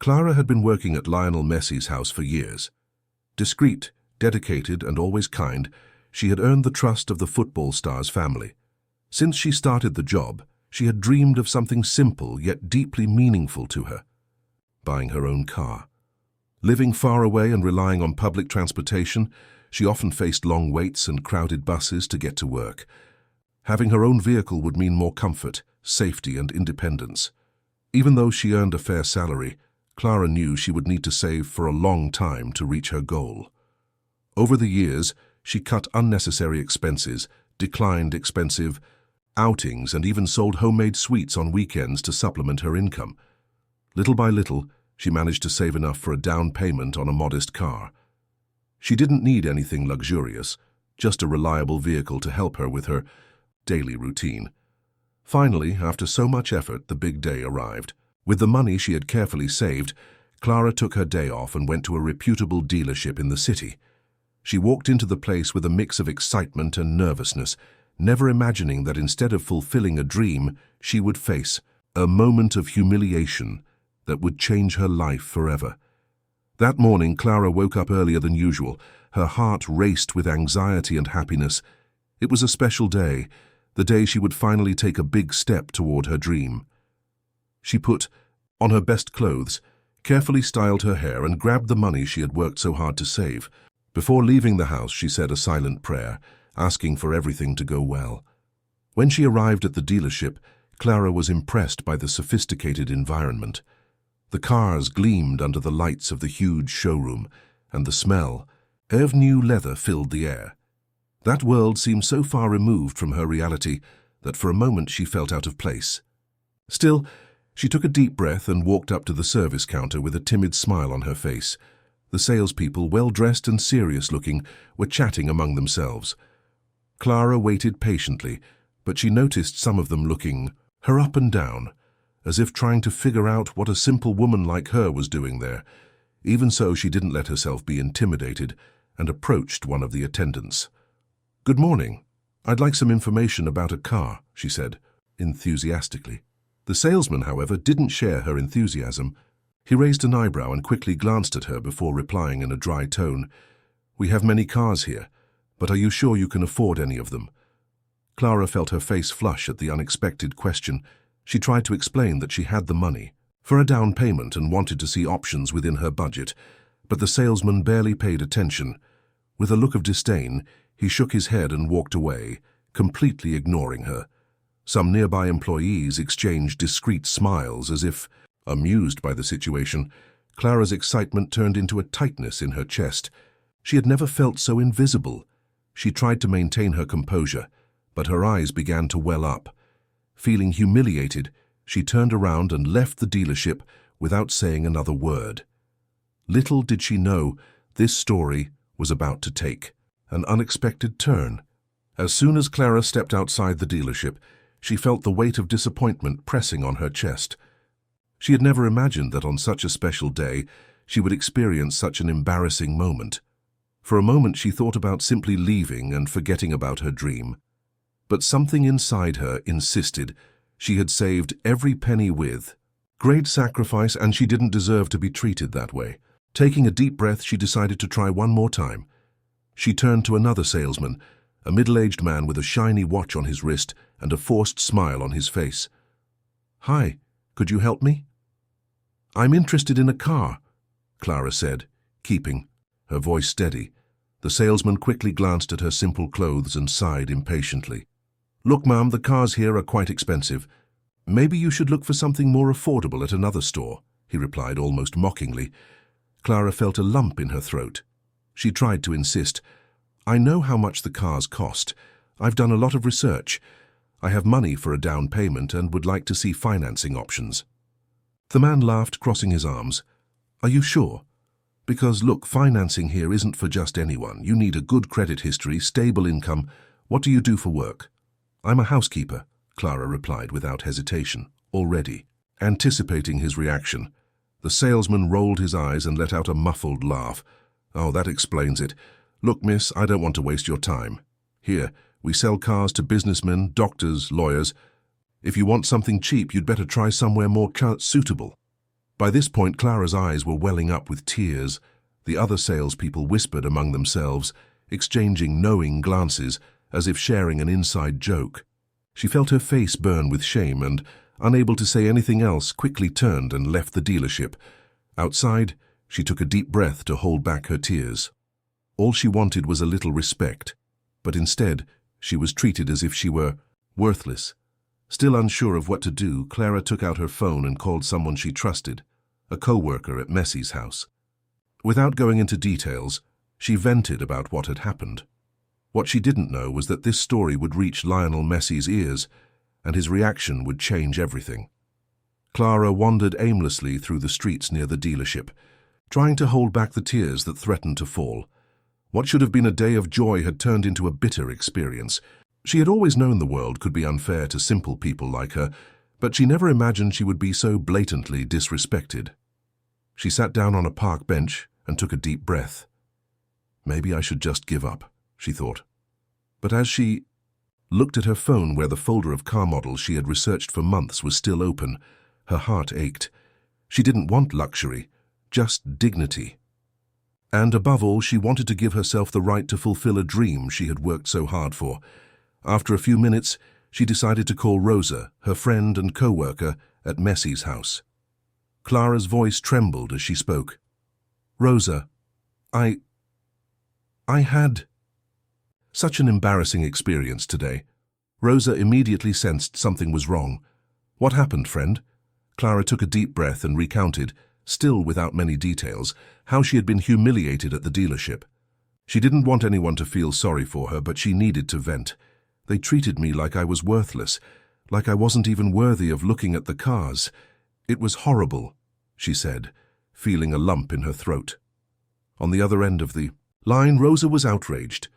Clara had been working at Lionel Messi's house for years. Discreet, dedicated, and always kind, she had earned the trust of the football star's family. Since she started the job, she had dreamed of something simple yet deeply meaningful to her: buying her own car. Living far away and relying on public transportation, she often faced long waits and crowded buses to get to work. Having her own vehicle would mean more comfort, safety, and independence. Even though she earned a fair salary, Clara knew she would need to save for a long time to reach her goal. Over the years, she cut unnecessary expenses, declined expensive outings, and even sold homemade sweets on weekends to supplement her income. Little by little, she managed to save enough for a down payment on a modest car. She didn't need anything luxurious, just a reliable vehicle to help her with her daily routine. Finally, after so much effort, the big day arrived. With the money she had carefully saved, Clara took her day off and went to a reputable dealership in the city. She walked into the place with a mix of excitement and nervousness, never imagining that instead of fulfilling a dream, she would face a moment of humiliation that would change her life forever. That morning, Clara woke up earlier than usual. Her heart raced with anxiety and happiness. It was a special day, the day she would finally take a big step toward her dream. She put on her best clothes, carefully styled her hair, and grabbed the money she had worked so hard to save. Before leaving the house, she said a silent prayer, asking for everything to go well. When she arrived at the dealership, Clara was impressed by the sophisticated environment. The cars gleamed under the lights of the huge showroom, and the smell of new leather filled the air. That world seemed so far removed from her reality that for a moment she felt out of place. Still, she took a deep breath and walked up to the service counter with a timid smile on her face. The salespeople, well-dressed and serious-looking, were chatting among themselves. Clara waited patiently, but she noticed some of them looking her up and down, as if trying to figure out what a simple woman like her was doing there. Even so, she didn't let herself be intimidated and approached one of the attendants. "Good morning. I'd like some information about a car," she said, enthusiastically. The salesman, however, didn't share her enthusiasm. He raised an eyebrow and quickly glanced at her before replying in a dry tone, "We have many cars here, but are you sure you can afford any of them?" Clara felt her face flush at the unexpected question. She tried to explain that she had the money for a down payment and wanted to see options within her budget, but the salesman barely paid attention. With a look of disdain, he shook his head and walked away, completely ignoring her. Some nearby employees exchanged discreet smiles as if amused by the situation. Clara's excitement turned into a tightness in her chest. She had never felt so invisible. She tried to maintain her composure, but her eyes began to well up. Feeling humiliated, she turned around and left the dealership without saying another word. Little did she know this story was about to take an unexpected turn. As soon as Clara stepped outside the dealership, she felt the weight of disappointment pressing on her chest. She had never imagined that on such a special day she would experience such an embarrassing moment. For a moment she thought about simply leaving and forgetting about her dream. But something inside her insisted she had saved every penny with great sacrifice, and she didn't deserve to be treated that way. Taking a deep breath, she decided to try one more time. She turned to another salesman, a middle-aged man with a shiny watch on his wrist and a forced smile on his face. "Hi, could you help me?" "I'm interested in a car," Clara said, keeping her voice steady. The salesman quickly glanced at her simple clothes and sighed impatiently. "Look, ma'am, the cars here are quite expensive. Maybe you should look for something more affordable at another store," he replied almost mockingly. Clara felt a lump in her throat. She tried to insist. "I know how much the cars cost. I've done a lot of research. I have money for a down payment and would like to see financing options." The man laughed, crossing his arms. "Are you sure? Because, look, financing here isn't for just anyone. You need a good credit history, stable income. What do you do for work?" "I'm a housekeeper," Clara replied without hesitation, already anticipating his reaction. The salesman rolled his eyes and let out a muffled laugh. "Oh, that explains it. Look, miss, I don't want to waste your time. Here, we sell cars to businessmen, doctors, lawyers. If you want something cheap, you'd better try somewhere more suitable." By this point, Clara's eyes were welling up with tears. The other salespeople whispered among themselves, exchanging knowing glances as if sharing an inside joke. She felt her face burn with shame and, unable to say anything else, quickly turned and left the dealership. Outside, she took a deep breath to hold back her tears. All she wanted was a little respect, but instead, she was treated as if she were worthless. Still unsure of what to do, Clara took out her phone and called someone she trusted, a co-worker at Messi's house. Without going into details, she vented about what had happened. What she didn't know was that this story would reach Lionel Messi's ears, and his reaction would change everything. Clara wandered aimlessly through the streets near the dealership, trying to hold back the tears that threatened to fall. What should have been a day of joy had turned into a bitter experience. She had always known the world could be unfair to simple people like her, but she never imagined she would be so blatantly disrespected. She sat down on a park bench and took a deep breath. Maybe I should just give up, she thought. But as she looked at her phone where the folder of car models she had researched for months was still open, her heart ached. She didn't want luxury, just dignity. And above all, she wanted to give herself the right to fulfill a dream she had worked so hard for. After a few minutes, she decided to call Rosa, her friend and co-worker, at Messi's house. Clara's voice trembled as she spoke. Rosa, I had such an embarrassing experience today. Rosa immediately sensed something was wrong. What happened, friend? Clara took a deep breath and recounted, still without many details, how she had been humiliated at the dealership. She didn't want anyone to feel sorry for her, but she needed to vent. They treated me like I was worthless, like I wasn't even worthy of looking at the cars. It was horrible, she said, feeling a lump in her throat. On the other end of the line, Rosa was outraged.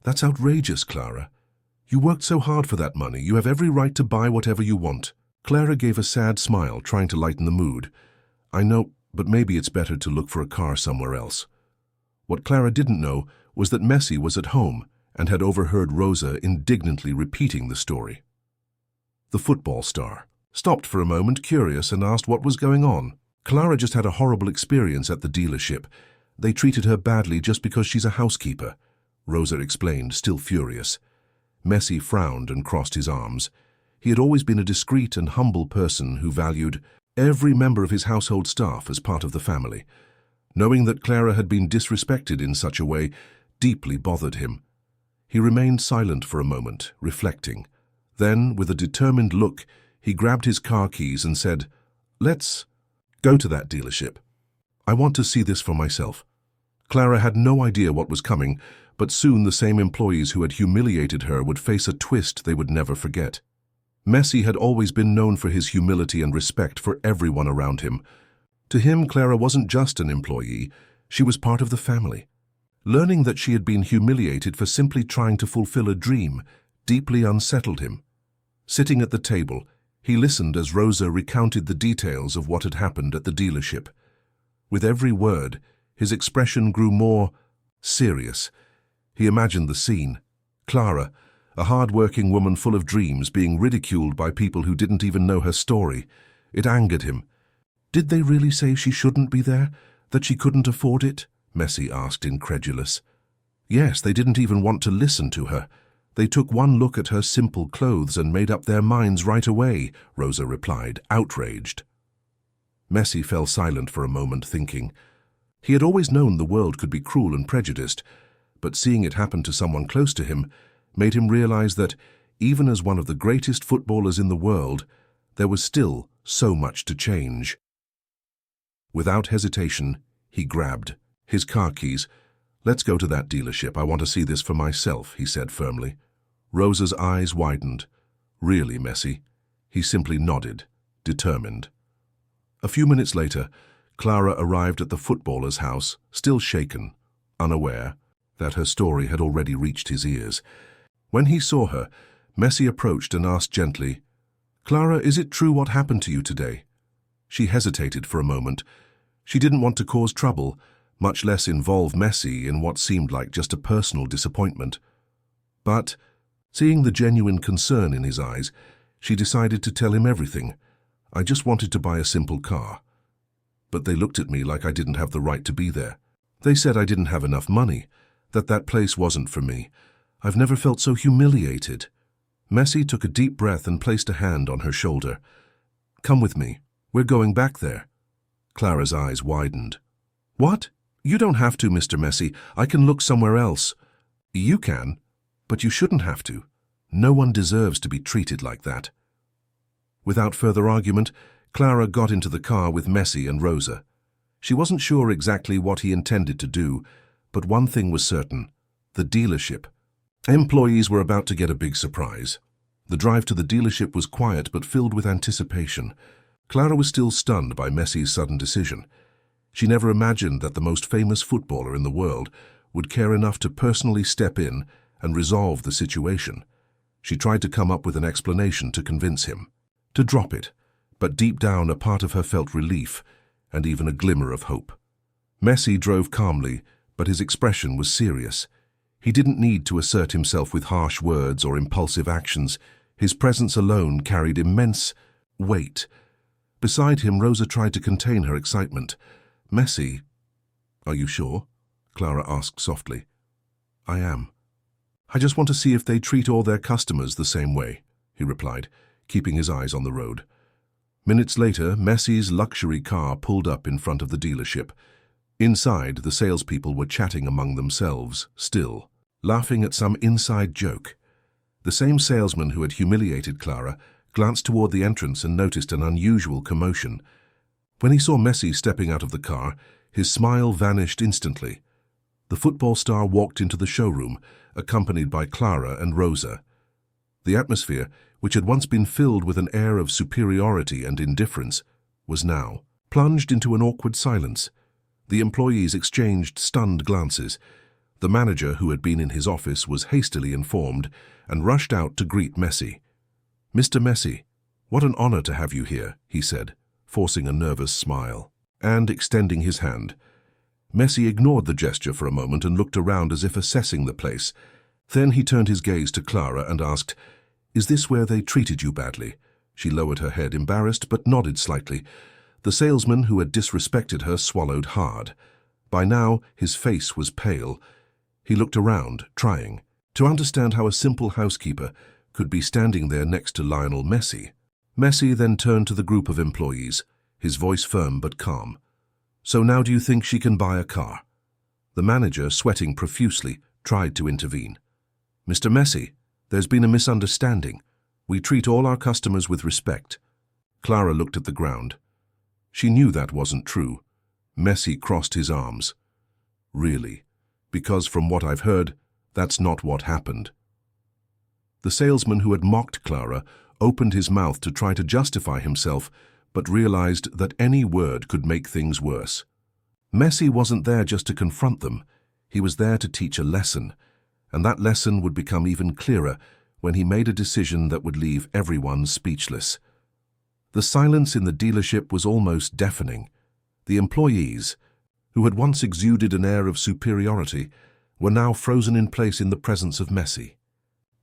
That's outrageous, Clara. You worked so hard for that money. You have every right to buy whatever you want. Clara gave a sad smile, trying to lighten the mood. I know, but maybe it's better to look for a car somewhere else. What Clara didn't know was that Messi was at home and had overheard Rosa indignantly repeating the story. The football star stopped for a moment, curious, and asked what was going on. Clara just had a horrible experience at the dealership. They treated her badly just because she's a housekeeper, Rosa explained, still furious. Messi frowned and crossed his arms. He had always been a discreet and humble person who valued every member of his household staff as part of the family. Knowing that Clara had been disrespected in such a way deeply bothered him. He remained silent for a moment, reflecting. Then, with a determined look, he grabbed his car keys and said, "Let's go to that dealership. I want to see this for myself." Clara had no idea what was coming, but soon the same employees who had humiliated her would face a twist they would never forget. Messi had always been known for his humility and respect for everyone around him. To him, Clara wasn't just an employee, she was part of the family. Learning that she had been humiliated for simply trying to fulfill a dream deeply unsettled him. Sitting at the table, he listened as Rosa recounted the details of what had happened at the dealership. With every word, his expression grew more serious. He imagined the scene. Clara, a hard-working woman full of dreams, being ridiculed by people who didn't even know her story. It angered him. Did they really say she shouldn't be there? That she couldn't afford it? Messi asked, incredulous. Yes, they didn't even want to listen to her. They took one look at her simple clothes and made up their minds right away, Rosa replied, outraged. Messi fell silent for a moment, thinking. He had always known the world could be cruel and prejudiced, but seeing it happen to someone close to him made him realize that, even as one of the greatest footballers in the world, there was still so much to change. Without hesitation, he grabbed his car keys. "Let's go to that dealership. I want to see this for myself," he said firmly. Rosa's eyes widened. "Really, Messi?" He simply nodded, determined. A few minutes later, Clara arrived at the footballer's house, still shaken, unaware that her story had already reached his ears. When he saw her, Messi approached and asked gently, "Clara, is it true what happened to you today?" She hesitated for a moment. She didn't want to cause trouble, much less involve Messi in what seemed like just a personal disappointment. But, seeing the genuine concern in his eyes, she decided to tell him everything. "I just wanted to buy a simple car." but they looked at me like I didn't have the right to be there. They said I didn't have enough money, that place wasn't for me. I've never felt so humiliated." Messi took a deep breath and placed a hand on her shoulder. "Come with me. We're going back there." Clara's eyes widened. "What? You don't have to, Mr. Messi. I can look somewhere else." "You can, but you shouldn't have to. No one deserves to be treated like that." Without further argument, Clara got into the car with Messi and Rosa. She wasn't sure exactly what he intended to do, but one thing was certain: the dealership. Employees were about to get a big surprise. The drive to the dealership was quiet but filled with anticipation. Clara was still stunned by Messi's sudden decision. She never imagined that the most famous footballer in the world would care enough to personally step in and resolve the situation. She tried to come up with an explanation to convince him to drop it, but deep down a part of her felt relief and even a glimmer of hope. Messi drove calmly, but his expression was serious. He didn't need to assert himself with harsh words or impulsive actions. His presence alone carried immense weight. Beside him, Rosa tried to contain her excitement. "Messi, are you sure?" Clara asked softly. "I am. I just want to see if they treat all their customers the same way," he replied, keeping his eyes on the road. Minutes later, Messi's luxury car pulled up in front of the dealership. Inside, the salespeople were chatting among themselves, still, laughing at some inside joke. The same salesman who had humiliated Clara glanced toward the entrance and noticed an unusual commotion. When he saw Messi stepping out of the car, his smile vanished instantly. The football star walked into the showroom, accompanied by Clara and Rosa. The atmosphere, which had once been filled with an air of superiority and indifference, was now plunged into an awkward silence. The employees exchanged stunned glances. The manager, who had been in his office, was hastily informed and rushed out to greet Messi. "Mr. Messi, what an honor to have you here," he said, forcing a nervous smile and extending his hand. Messi ignored the gesture for a moment and looked around as if assessing the place. Then he turned his gaze to Clara and asked, "Is this where they treated you badly?" She lowered her head, embarrassed, but nodded slightly. The salesman who had disrespected her swallowed hard. By now, his face was pale. He looked around, trying to understand how a simple housekeeper could be standing there next to Lionel Messi. Messi then turned to the group of employees, his voice firm but calm. "So now do you think she can buy a car?" The manager, sweating profusely, tried to intervene. "Mr. Messi, there's been a misunderstanding. We treat all our customers with respect." Clara looked at the ground. She knew that wasn't true. Messi crossed his arms. "Really? Because from what I've heard, that's not what happened." The salesman who had mocked Clara opened his mouth to try to justify himself, but realized that any word could make things worse. Messi wasn't there just to confront them. He was there to teach a lesson, and that lesson would become even clearer when he made a decision that would leave everyone speechless. The silence in the dealership was almost deafening. The employees, who had once exuded an air of superiority, were now frozen in place in the presence of Messi.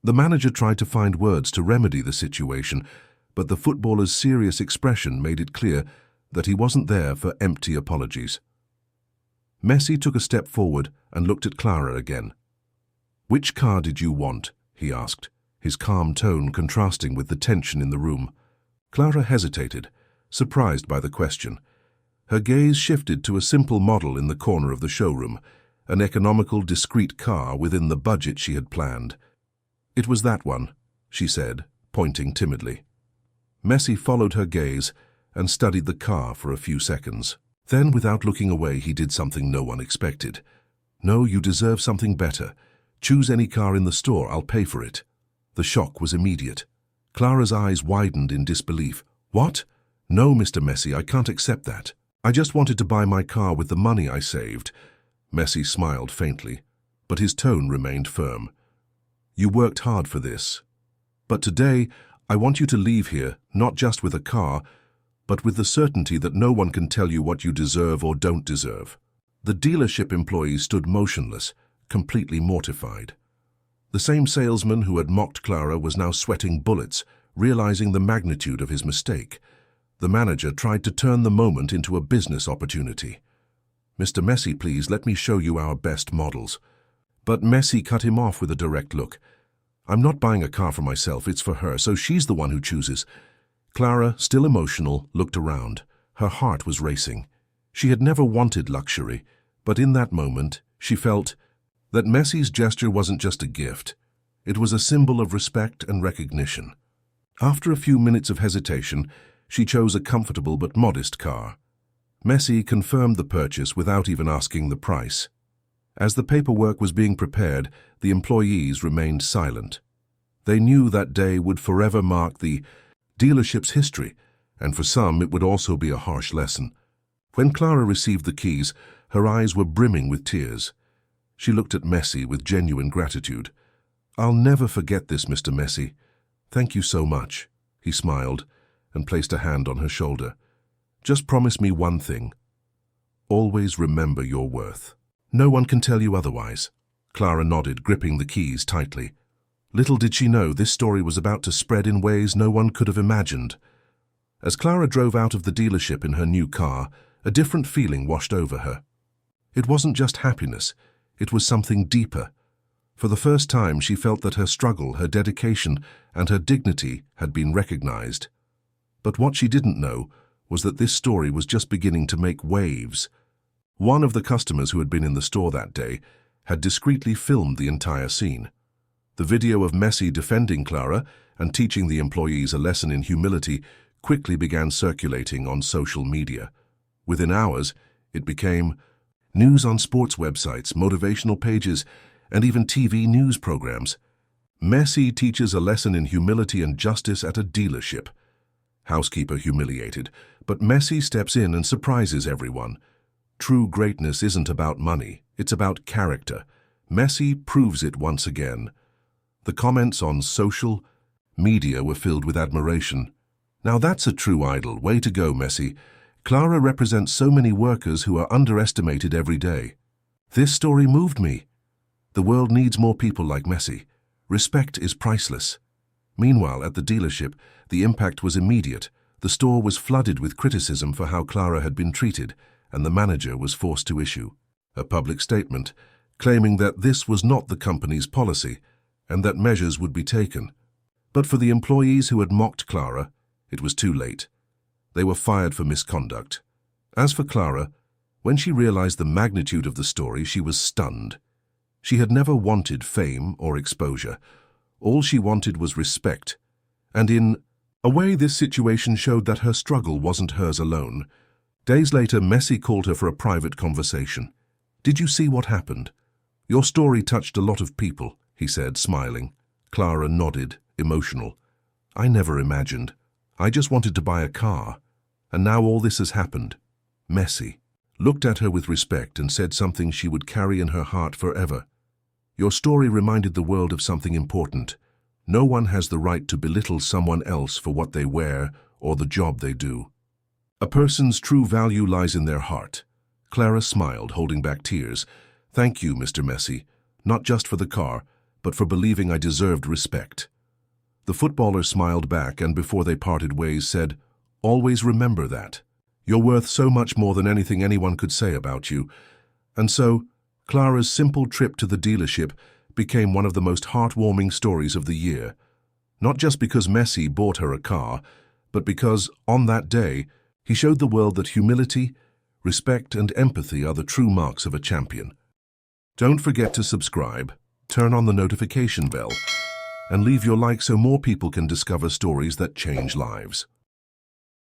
The manager tried to find words to remedy the situation, but the footballer's serious expression made it clear that he wasn't there for empty apologies. Messi took a step forward and looked at Clara again. "Which car did you want?" he asked, his calm tone contrasting with the tension in the room. Clara hesitated, surprised by the question. Her gaze shifted to a simple model in the corner of the showroom, an economical, discreet car within the budget she had planned. "It was that one," she said, pointing timidly. Messi followed her gaze and studied the car for a few seconds. Then, without looking away, he did something no one expected. "No, you deserve something better. Choose any car in the store, I'll pay for it." The shock was immediate. Clara's eyes widened in disbelief. "What? No, Mr. Messi, I can't accept that. I just wanted to buy my car with the money I saved." Messi smiled faintly, but his tone remained firm. "You worked hard for this. But today, I want you to leave here, not just with a car, but with the certainty that no one can tell you what you deserve or don't deserve." The dealership employee stood motionless, completely mortified. The same salesman who had mocked Clara was now sweating bullets, realizing the magnitude of his mistake. The manager tried to turn the moment into a business opportunity. "Mr. Messi, please, let me show you our best models." But Messi cut him off with a direct look. "I'm not buying a car for myself, it's for her, so she's the one who chooses." Clara, still emotional, looked around. Her heart was racing. She had never wanted luxury, but in that moment, she felt that Messi's gesture wasn't just a gift. It was a symbol of respect and recognition. After a few minutes of hesitation, she chose a comfortable but modest car. Messi confirmed the purchase without even asking the price. As the paperwork was being prepared, the employees remained silent. They knew that day would forever mark the dealership's history, and for some it would also be a harsh lesson. When Clara received the keys, her eyes were brimming with tears. She looked at Messi with genuine gratitude. "I'll never forget this, Mr. Messi. Thank you so much." He smiled and placed a hand on her shoulder. "Just promise me one thing. Always remember your worth. No one can tell you otherwise." Clara nodded, gripping the keys tightly. Little did she know this story was about to spread in ways no one could have imagined. As Clara drove out of the dealership in her new car, a different feeling washed over her. It wasn't just happiness, it was something deeper. For the first time, she felt that her struggle, her dedication, and her dignity had been recognized. But what she didn't know was that this story was just beginning to make waves. One of the customers who had been in the store that day had discreetly filmed the entire scene. The video of Messi defending Clara and teaching the employees a lesson in humility quickly began circulating on social media. Within hours, it became news on sports websites, motivational pages, and even TV news programs. Messi teaches a lesson in humility and justice at a dealership. Housekeeper humiliated, but Messi steps in and surprises everyone. True greatness isn't about money, it's about character. Messi proves it once again. The comments on social media were filled with admiration. "Now that's a true idol. Way to go, Messi. Clara represents so many workers who are underestimated every day." "This story moved me. The world needs more people like Messi. Respect is priceless." Meanwhile, at the dealership, the impact was immediate. The store was flooded with criticism for how Clara had been treated, and the manager was forced to issue a public statement claiming that this was not the company's policy and that measures would be taken. But for the employees who had mocked Clara, it was too late. They were fired for misconduct. As for Clara, when she realized the magnitude of the story, she was stunned. She had never wanted fame or exposure. All she wanted was respect. And in a way, this situation showed that her struggle wasn't hers alone. Days later, Messi called her for a private conversation. "Did you see what happened? Your story touched a lot of people," he said, smiling. Clara nodded, emotional. "I never imagined. I just wanted to buy a car. And now all this has happened." Messi looked at her with respect and said something she would carry in her heart forever. "Your story reminded the world of something important. No one has the right to belittle someone else for what they wear or the job they do. A person's true value lies in their heart." Clara smiled, holding back tears. "Thank you, Mr. Messi, not just for the car, but for believing I deserved respect." The footballer smiled back and before they parted ways said, "Always remember that. You're worth so much more than anything anyone could say about you." And so, Clara's simple trip to the dealership became one of the most heartwarming stories of the year. Not just because Messi bought her a car, but because, on that day, he showed the world that humility, respect, and empathy are the true marks of a champion. Don't forget to subscribe, turn on the notification bell, and leave your like so more people can discover stories that change lives.